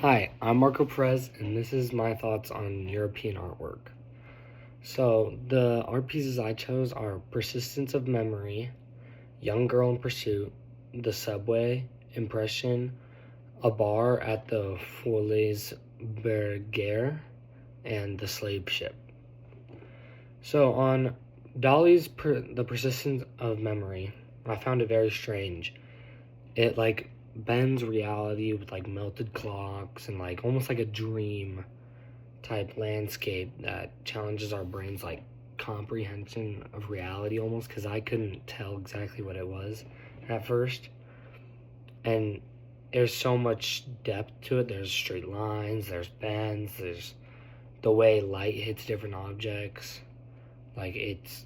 Hi, I'm Marco Perez, and this is my thoughts on European artwork. So, the art pieces I chose are Persistence of Memory, Young Girl in Pursuit, The Subway, Impression, A Bar at the Folies Bergère, and The Slave Ship. So, on The Persistence of Memory, I found it very strange. It, bends reality with, melted clocks and, almost like a dream type landscape that challenges our brains comprehension of reality almost, because I couldn't tell exactly what it was at first. And there's so much depth to it. There's straight lines, there's bends, there's the way light hits different objects. It's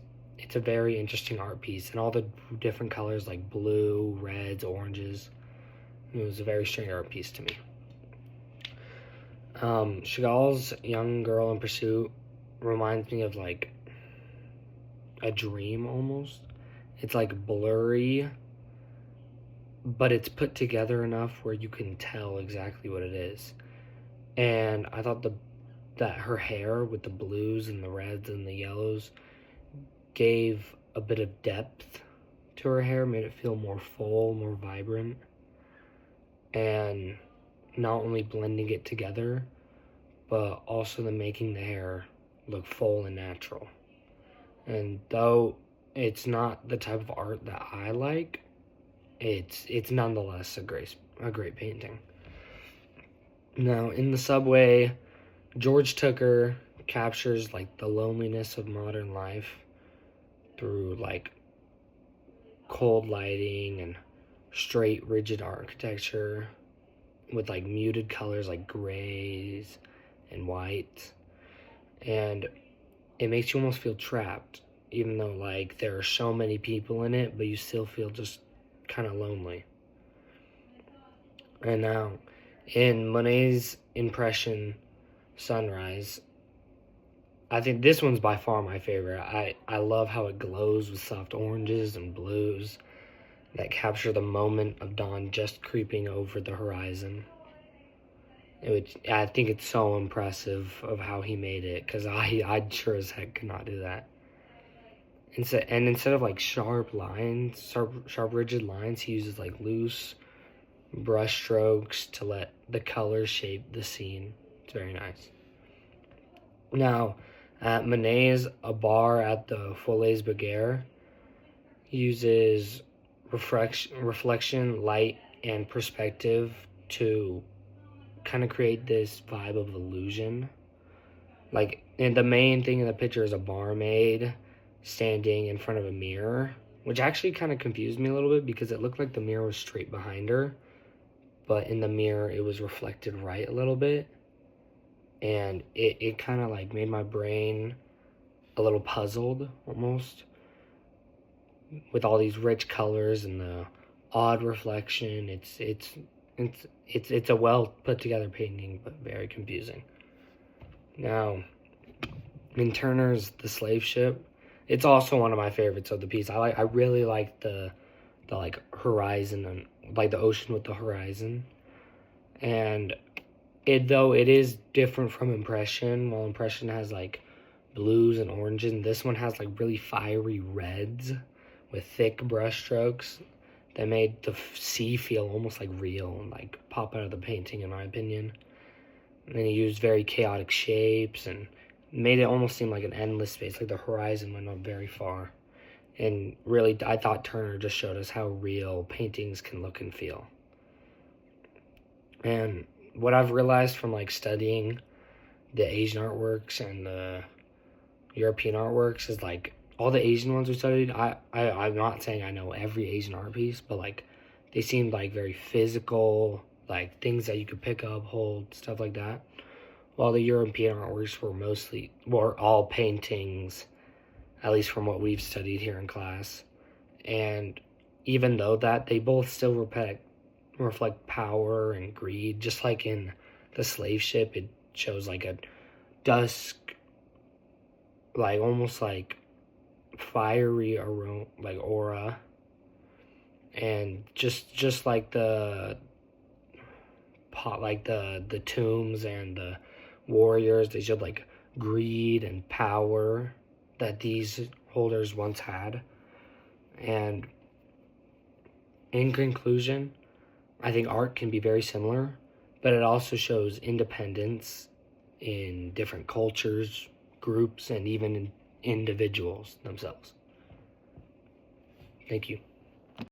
a very interesting art piece, and all the different colors like blue, reds, oranges. It was a very strange art piece to me. Chagall's Young Girl in Pursuit reminds me of a dream almost. It's blurry, but it's put together enough where you can tell exactly what it is. And I thought that her hair with the blues and the reds and the yellows gave a bit of depth to her hair, made it feel more full, more vibrant, and not only blending it together, but also the making the hair look full and natural. And though it's not the type of art that I like, it's nonetheless a great painting. Now, in The Subway, George Tucker captures the loneliness of modern life through cold lighting and straight rigid architecture with muted colors like grays and whites, and it makes you almost feel trapped, even though there are so many people in it, but you still feel just kind of lonely. And now, in Monet's Impression Sunrise, I think this one's by far my favorite. I love how it glows with soft oranges and blues that capture the moment of dawn just creeping over the horizon. I think it's so impressive of how he made it, because I sure as heck could not do that. Instead of sharp rigid lines, he uses loose brush strokes to let the colors shape the scene. It's very nice. Now, at Monet's A Bar at the Folies Bergère, he uses reflection, light, and perspective to kind of create this vibe of illusion. And the main thing in the picture is a barmaid standing in front of a mirror, which actually kind of confused me a little bit because it looked like the mirror was straight behind her, but in the mirror it was reflected right a little bit, and it kind of made my brain a little puzzled almost, with all these rich colors and the odd reflection. It's a well put together painting, but very confusing. Now, in Turner's The Slave Ship, it's also one of my favorites of the piece. I really like the horizon, and the ocean with the horizon. And though it is different from Impression, while Impression has blues and oranges, and this one has really fiery reds with thick brush strokes that made the sea feel almost real and pop out of the painting, in my opinion. And then he used very chaotic shapes and made it almost seem like an endless space, the horizon went up very far. And really, I thought Turner just showed us how real paintings can look and feel. And what I've realized from studying the Asian artworks and the European artworks is all the Asian ones we studied, I'm not saying I know every Asian art piece, but they seemed very physical, things that you could pick up, hold, stuff like that. While the European artworks were all paintings, at least from what we've studied here in class. And even though that, they both still reflect power and greed. Just like in The Slave Ship, it shows a dusk, almost fiery aura, and just like the like the tombs and the warriors. They showed like greed and power that these holders once had. And in conclusion, I think art can be very similar, but it also shows independence in different cultures, groups, and even in individuals themselves. Thank you.